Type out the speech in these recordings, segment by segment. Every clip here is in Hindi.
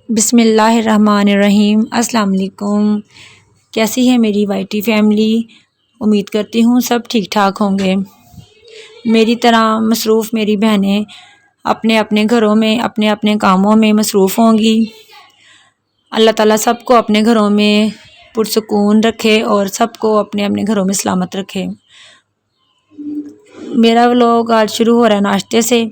बिस्मिल्लाहिर्रहमानिर्रहीम। अस्सलाम वालेकुम। कैसी है मेरी वाईटी फैमिली? उम्मीद करती हूँ सब ठीक ठाक होंगे। मेरी तरह मसरूफ़ मेरी बहनें अपने अपने घरों में अपने अपने कामों में मसरूफ़ होंगी। अल्लाह ताला सबको अपने घरों में पुरसुकून रखे और सबको अपने अपने घरों में सलामत रखे। मेरा व्लॉग आज शुरू हो रहा है नाश्ते से।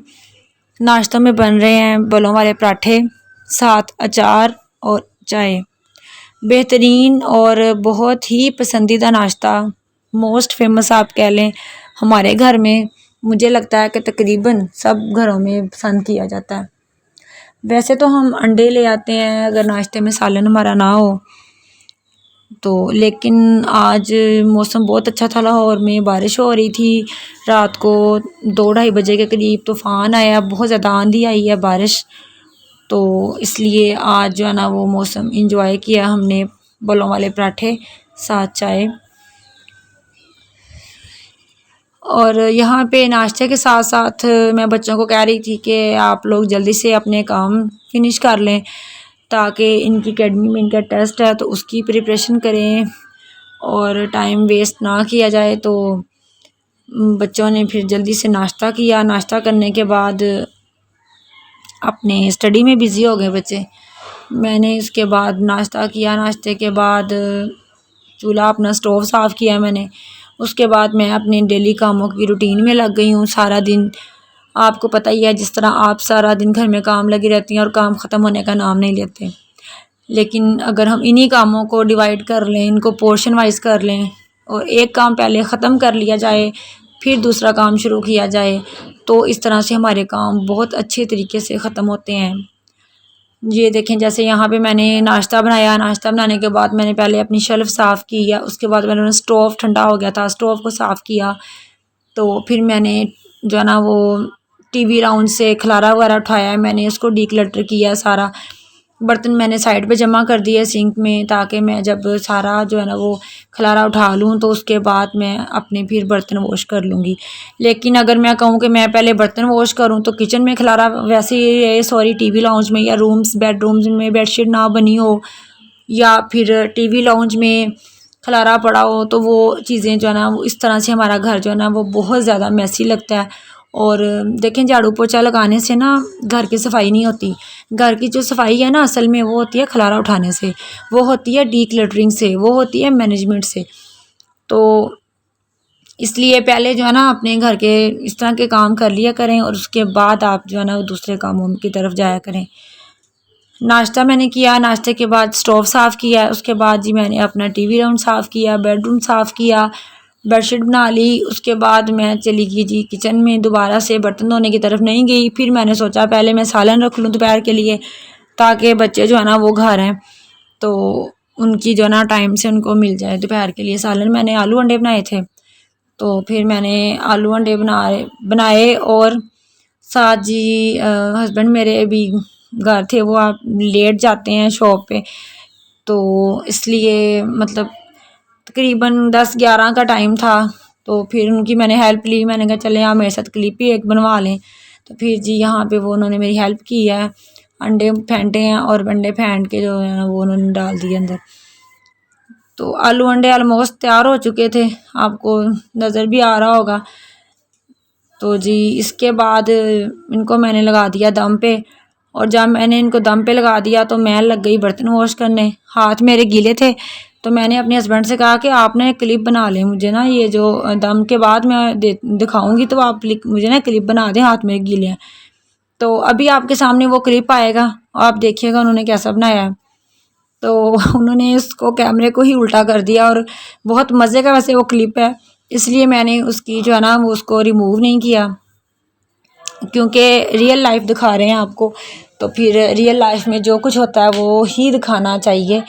नाश्तों में बन रहे हैं बलों वाले पराठे, साथ अचार और चाय। बेहतरीन और बहुत ही पसंदीदा नाश्ता, मोस्ट फेमस आप कह लें हमारे घर में। मुझे लगता है कि तकरीबन सब घरों में पसंद किया जाता है। वैसे तो हम अंडे ले आते हैं अगर नाश्ते में सालन हमारा ना हो तो, लेकिन आज मौसम बहुत अच्छा था। लाहौर में बारिश हो रही थी। रात को 2-2:30 बजे के करीब तूफ़ान आया, बहुत ज़्यादा आंधी आई है, बारिश। तो इसलिए आज जो है ना वो मौसम इंजॉय किया हमने, बलों वाले पराठे साथ चाय। और यहाँ पे नाश्ते के साथ साथ मैं बच्चों को कह रही थी कि आप लोग जल्दी से अपने काम फिनिश कर लें ताकि इनकी अकेडमी में इनका टेस्ट है तो उसकी प्रिपरेशन करें और टाइम वेस्ट ना किया जाए। तो बच्चों ने फिर जल्दी से नाश्ता किया। नाश्ता करने के बाद अपने स्टडी में बिज़ी हो गए बच्चे। मैंने इसके बाद नाश्ता किया। नाश्ते के बाद चूल्हा अपना स्टोव साफ़ किया मैंने। उसके बाद मैं अपने डेली कामों की रूटीन में लग गई हूँ। सारा दिन आपको पता ही है, जिस तरह आप सारा दिन घर में काम लगी रहती हैं और काम ख़त्म होने का नाम नहीं लेते। लेकिन अगर हम इन्हीं कामों को डिवाइड कर लें, इनको पोर्शन वाइज कर लें और एक काम पहले ख़त्म कर लिया जाए फिर दूसरा काम शुरू किया जाए तो इस तरह से हमारे काम बहुत अच्छे तरीके से ख़त्म होते हैं। ये देखें, जैसे यहाँ पे मैंने नाश्ता बनाया। नाश्ता बनाने के बाद मैंने पहले अपनी शेल्फ़ साफ़ की है। उसके बाद मैंने स्टोव ठंडा हो गया था, स्टोव को साफ़ किया। तो फिर मैंने जो है ना वो टीवी राउंड से खलारा वगैरह उठाया, मैंने उसको डीक्लटर किया। सारा बर्तन मैंने साइड पे जमा कर दिए सिंक में ताकि मैं जब सारा जो है ना वो खलारा उठा लूँ तो उसके बाद मैं अपने फिर बर्तन वॉश कर लूँगी। लेकिन अगर मैं कहूँ कि मैं पहले बर्तन वॉश करूँ तो किचन में खलारा वैसे ही सॉरी टीवी लाउंज में या रूम्स बेडरूम्स में बेडशीट ना बनी हो या फिर टीवी लाउंज में खलारा पड़ा हो तो वो चीज़ें जो है ना वो इस तरह से हमारा घर जो है ना वो बहुत ज़्यादा मैसी लगता है। और देखें, झाड़ू पोछा लगाने से ना घर की सफाई नहीं होती। घर की जो सफाई है ना असल में वो होती है खलारा उठाने से, वो होती है डीक्लटरिंग से, वो होती है मैनेजमेंट से। तो इसलिए पहले जो है ना अपने घर के इस तरह के काम कर लिया करें और उसके बाद आप जो है ना वो दूसरे कामों की तरफ जाया करें। नाश्ता मैंने किया, नाश्ते के बाद स्टोव साफ़ किया। उसके बाद जी मैंने अपना टीवी राउंड साफ़ किया, बेडरूम साफ़ किया, बेडशीट बना ली। उसके बाद मैं चली गई जी किचन में, दोबारा से बर्तन धोने की तरफ नहीं गई। फिर मैंने सोचा पहले मैं सालन रख लूँ दोपहर के लिए ताकि बच्चे जो है ना वो घर हैं तो उनकी जो है ना टाइम से उनको मिल जाए दोपहर के लिए सालन। मैंने आलू अंडे बनाए थे तो फिर मैंने आलू अंडे बनाए और साथ जी हस्बैंड मेरे भी घर थे, वो आप लेट जाते हैं शॉप पे तो इसलिए मतलब तकरीबन 10-11 का टाइम था। तो फिर उनकी मैंने हेल्प ली। मैंने कहा चले आप मेरे साथ क्लिप ही एक बनवा लें। तो फिर जी यहाँ पे वो उन्होंने मेरी हेल्प की है। अंडे फेंटे हैं और अंडे फेंट के जो है ना वो उन्होंने डाल दिए अंदर। तो आलू अंडे ऑलमोस्ट तैयार हो चुके थे, आपको नज़र भी आ रहा होगा। तो जी इसके बाद इनको मैंने लगा दिया दम पे और जब मैंने इनको दम पे लगा दिया तो मैं लग गई बर्तन वॉश करने। हाथ मेरे गीले थे तो मैंने अपने हस्बैंड से कहा कि आपने एक क्लिप बना लें मुझे ना, ये जो दम के बाद मैं दिखाऊंगी तो आप मुझे ना क्लिप बना दें, हाथ मेरे गीले हैं। तो अभी आपके सामने वो क्लिप आएगा, आप देखिएगा उन्होंने कैसा बनाया है। तो उन्होंने उसको कैमरे को ही उल्टा कर दिया और बहुत मज़े का वैसे वो क्लिप है, इसलिए मैंने उसकी जो है ना वो उसको रिमूव नहीं किया क्योंकि रियल लाइफ दिखा रहे हैं आपको। तो फिर रियल लाइफ में जो कुछ होता है वो ही दिखाना चाहिए,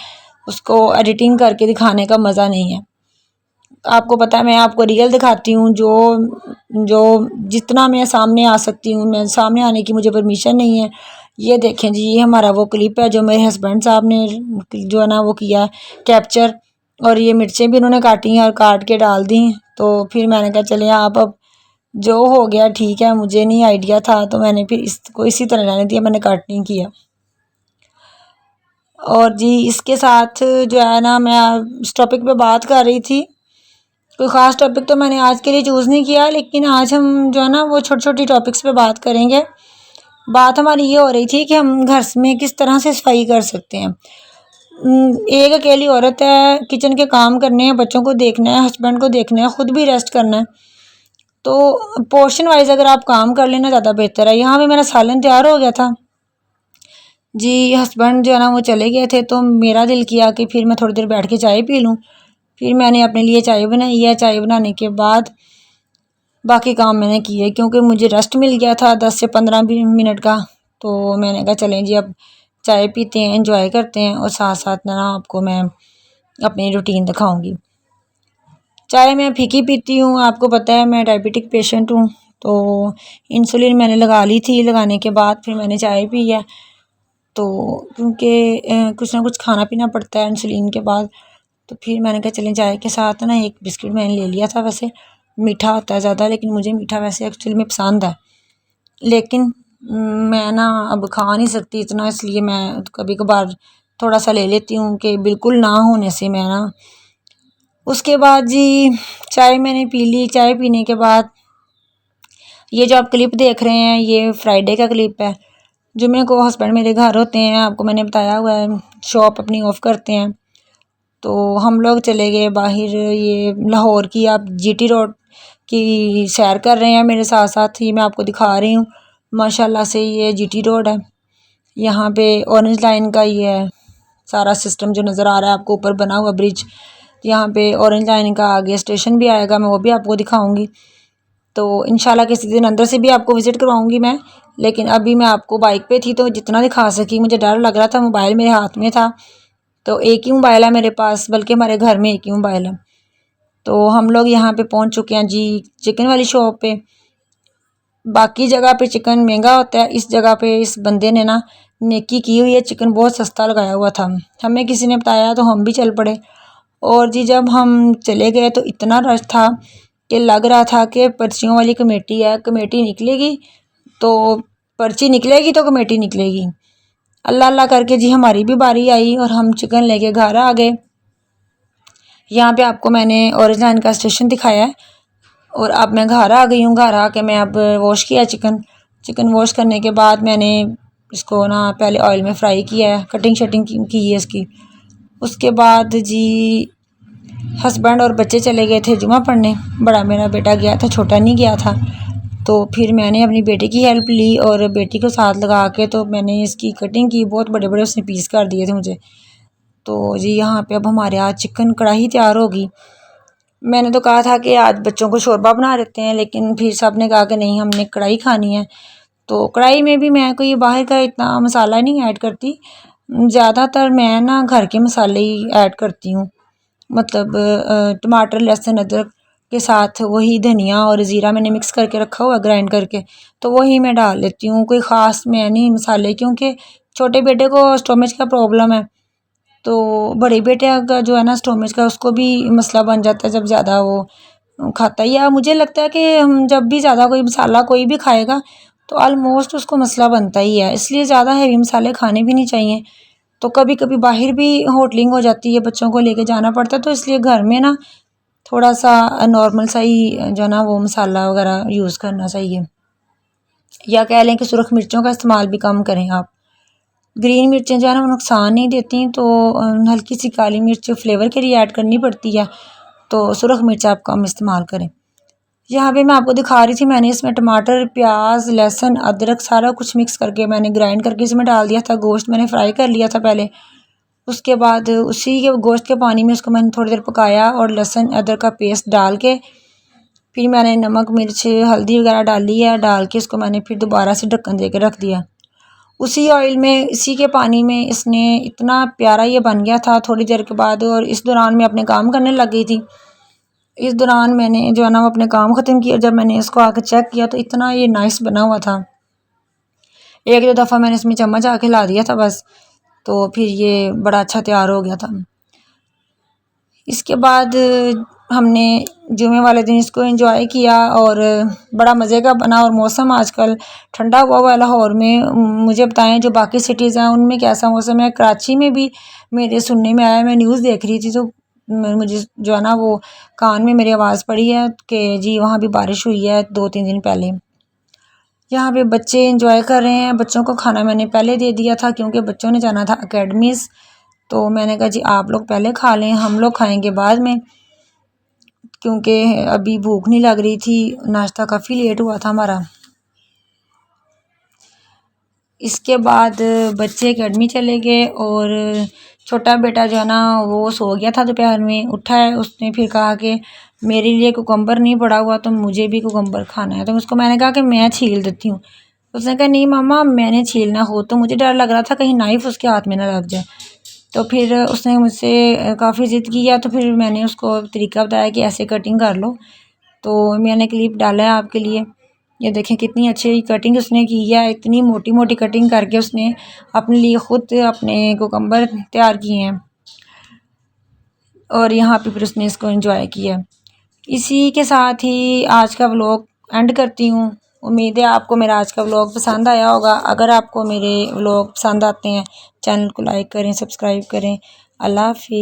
उसको एडिटिंग करके दिखाने का मज़ा नहीं है। आपको पता है मैं आपको रियल दिखाती हूँ, जो जो जितना मैं सामने आ सकती हूँ, मैं सामने आने की मुझे परमिशन नहीं है। ये देखें जी, ये हमारा वो क्लिप है जो मेरे हस्बैंड साहब ने जो है ना वो किया कैप्चर। और ये मिर्चें भी उन्होंने काटी हैं और काट के डाल दी। तो फिर मैंने कहा चलिए आप अब जो हो गया ठीक है, मुझे नहीं आइडिया था तो मैंने फिर इसको इसी तरह रहने दिया, मैंने कट नहीं किया। और जी इसके साथ जो है ना, मैं इस टॉपिक पे बात कर रही थी। कोई ख़ास टॉपिक तो मैंने आज के लिए चूज़ नहीं किया, लेकिन आज हम जो है ना वो छोटी छोटी टॉपिक्स पे बात करेंगे। बात हमारी ये हो रही थी कि हम घर में किस तरह से सफाई कर सकते हैं। एक अकेली औरत है, किचन के काम करने हैं, बच्चों को देखना है, हस्बैंड को देखना है, ख़ुद भी रेस्ट करना है, तो पोर्शन वाइज अगर आप काम कर लेना ज़्यादा बेहतर है। यहाँ पे मेरा सालन तैयार हो गया था जी। हस्बैंड जो है ना वो चले गए थे, तो मेरा दिल किया कि फिर मैं थोड़ी देर बैठ के चाय पी लूँ। फिर मैंने अपने लिए चाय बनाई है। चाय बनाने के बाद बाकी काम मैंने किए, क्योंकि मुझे रेस्ट मिल गया था 10 से 15 मिनट का। तो मैंने कहा चलें जी अब चाय पीते हैं, एंजॉय करते हैं, और साथ साथ ना आपको मैं अपनी रूटीन दिखाऊंगी। चाय मैं फीकी पीती हूँ, आपको पता है मैं डायबिटिक पेशेंट हूँ, तो इंसुलिन मैंने लगा ली थी। लगाने के बाद फिर मैंने चाय पी है, तो क्योंकि कुछ ना कुछ खाना पीना पड़ता है इंसुलिन के बाद। तो फिर मैंने कहा चलें चाय के साथ ना एक बिस्किट मैंने ले लिया था। वैसे मीठा होता है ज़्यादा, लेकिन मुझे मीठा वैसे एक्चुअली में पसंद है, लेकिन मैं ना अब खा नहीं सकती इतना, इसलिए मैं कभी कभार थोड़ा सा ले लेती हूँ कि बिल्कुल ना होने से मैं ना। उसके बाद जी चाय मैंने पी ली। चाय पीने के बाद ये जो आप क्लिप देख रहे हैं, ये फ्राइडे का क्लिप है। जुम्मे को हस्बैंड मेरे घर होते हैं, आपको मैंने बताया हुआ है, शॉप अपनी ऑफ करते हैं। तो हम लोग चले गए बाहर, ये लाहौर की आप जीटी रोड की सैर कर रहे हैं मेरे साथ साथ ही, मैं आपको दिखा रही हूँ। माशाल्लाह से ये जीटी रोड है, यहाँ पे ऑरेंज लाइन का ये है सारा सिस्टम जो नज़र आ रहा है आपको, ऊपर बना हुआ ब्रिज। यहाँ पे ऑरेंज लाइन का आगे स्टेशन भी आएगा, मैं वो भी आपको दिखाऊंगी। तो इंशाल्लाह किसी दिन अंदर से भी आपको विज़िट करवाऊंगी मैं, लेकिन अभी मैं आपको बाइक पे थी तो जितना दिखा सकी। मुझे डर लग रहा था, मोबाइल मेरे हाथ में था, तो एक ही मोबाइल है मेरे पास, बल्कि हमारे घर में एक ही मोबाइल है। तो हम लोग यहाँ पे पहुँच चुके हैं जी चिकन वाली शॉप पे। बाकी जगह पे चिकन महंगा होता है, इस जगह पे इस बंदे ने ना नेकी की हुई है, चिकन बहुत सस्ता लगाया हुआ था। हमें किसी ने बताया तो हम भी चल पड़े। और जी जब हम चले गए तो इतना रश था कि लग रहा था कि पर्चियों वाली कमेटी है, कमेटी निकलेगी तो पर्ची निकलेगी तो कमेटी निकलेगी। अल्लाह अल्लाह करके जी हमारी भी बारी आई और हम चिकन लेके घर आ गए। यहाँ पे आपको मैंने ऑरेंज लाइन का स्टेशन दिखाया है, और अब मैं घर आ गई हूँ। घर आके मैं अब वॉश किया चिकन वॉश करने के बाद मैंने इसको ना पहले ऑयल में फ्राई किया है, कटिंग शटिंग की है इसकी। उसके बाद जी हस्बैंड और बच्चे चले गए थे जुमा पढ़ने, बड़ा मेरा बेटा गया था, छोटा नहीं गया था। तो फिर मैंने अपनी बेटी की हेल्प ली और बेटी को साथ लगा के तो मैंने इसकी कटिंग की। बहुत बड़े बड़े उसने पीस कर दिए थे मुझे। तो जी यहाँ पे अब हमारे आज चिकन कढ़ाई तैयार होगी। मैंने तो कहा था कि आज बच्चों को शोरबा बना देते हैं, लेकिन फिर सब ने कहा कि नहीं हमने कढ़ाई खानी है। तो कढ़ाई में भी मैं कोई बाहर का इतना मसाला नहीं ऐड करती, ज़्यादातर मैं ना घर के मसाले ही ऐड करती हूँ। मतलब टमाटर लहसुन अदरक के साथ वही धनिया और ज़ीरा मैंने मिक्स करके रखा हुआ ग्राइंड करके, तो वही मैं डाल लेती हूँ। कोई ख़ास मैं नहीं मसाले, क्योंकि छोटे बेटे को स्टोमेज का प्रॉब्लम है, तो बड़े बेटे का जो है ना स्टोमेज का उसको भी मसला बन जाता है जब ज़्यादा वो खाता है। या मुझे लगता है कि हम जब भी ज़्यादा कोई मसाला कोई भी खाएगा तो ऑलमोस्ट उसको मसला बनता ही है, इसलिए ज़्यादा हैवी मसाले खाने भी नहीं चाहिए। तो कभी कभी बाहर भी होटलिंग हो जाती है, बच्चों को लेके जाना पड़ता है, तो इसलिए घर में ना थोड़ा सा नॉर्मल सा ही जो ना वो मसाला वगैरह यूज़ करना चाहिए। या कह लें कि सुरख मिर्चों का इस्तेमाल भी कम करें आप। ग्रीन मिर्चें जो है ना वो नुकसान नहीं देती, तो हल्की सी काली मिर्च फ्लेवर के लिए ऐड करनी पड़ती है, तो सुरख मिर्च आप कम इस्तेमाल करें। यहाँ पे मैं आपको दिखा रही थी, मैंने इसमें टमाटर प्याज लहसुन अदरक सारा कुछ मिक्स करके मैंने ग्राइंड करके इसमें डाल दिया था। गोश्त मैंने फ्राई कर लिया था पहले, उसके बाद उसी के गोश्त के पानी में उसको मैंने थोड़ी देर पकाया और लहसुन अदरक का पेस्ट डाल के फिर मैंने नमक मिर्च हल्दी वगैरह डाली है। डाल के इसको मैंने फिर दोबारा से ढक्कन दे के रख दिया। उसी ऑयल में इसी के पानी में इसने इतना प्यारा ये बन गया था थोड़ी देर के बाद। और इस दौरान मैं अपने काम करने लग गई थी। इस दौरान मैंने जो है ना वो अपने काम ख़त्म किया। जब मैंने इसको आके चेक किया तो इतना ये नाइस बना हुआ था। एक दो दफ़ा मैंने इसमें चम्मच आके ला दिया था बस, तो फिर ये बड़ा अच्छा तैयार हो गया था। इसके बाद हमने जुमे वाले दिन इसको एंजॉय किया और बड़ा मज़े का बना। और मौसम आजकल ठंडा हुआ है लाहौर में। मुझे बताएं जो बाकी सिटीज़ हैं उनमें कैसा मौसम है। कराची में भी मेरे सुनने में आया, मैं न्यूज़ देख रही थी तो मुझे जो है ना वो कान में मेरी आवाज़ पड़ी है कि जी वहाँ भी बारिश हुई है 2-3 दिन पहले। यहाँ पे बच्चे एंजॉय कर रहे हैं। बच्चों को खाना मैंने पहले दे दिया था क्योंकि बच्चों ने जाना था अकेडमीज़, तो मैंने कहा जी आप लोग पहले खा लें, हम लोग खाएंगे बाद में, क्योंकि अभी भूख नहीं लग रही थी। नाश्ता काफ़ी लेट हुआ था हमारा। इसके बाद बच्चे एकेडमी चले गए और छोटा बेटा जो है ना वो सो गया था दोपहर में। उठा है, उसने फिर कहा कि मेरे लिए कुकम्बर नहीं पड़ा हुआ तो मुझे भी कुकम्बर खाना है। तो उसको मैंने कहा कि मैं छील देती हूँ। उसने कहा नहीं मामा मैंने छीलना हो। तो मुझे डर लग रहा था कहीं नाइफ़ उसके हाथ में ना लग जाए। तो फिर उसने मुझसे काफ़ी ज़िद किया, तो फिर मैंने उसको तरीका बताया कि ऐसे कटिंग कर लो। तो मैंने क्लिप डाला है आपके लिए, ये देखें कितनी अच्छी कटिंग उसने की है। इतनी मोटी मोटी कटिंग करके उसने अपने लिए ख़ुद अपने कुकम्बर तैयार किए हैं और यहाँ पे फिर उसने इसको एंजॉय किया। इसी के साथ ही आज का व्लॉग एंड करती हूँ। उम्मीद है आपको मेरा आज का व्लॉग पसंद आया होगा। अगर आपको मेरे व्लॉग पसंद आते हैं चैनल को लाइक करें, सब्सक्राइब करें। अल्लाह हाफिज़।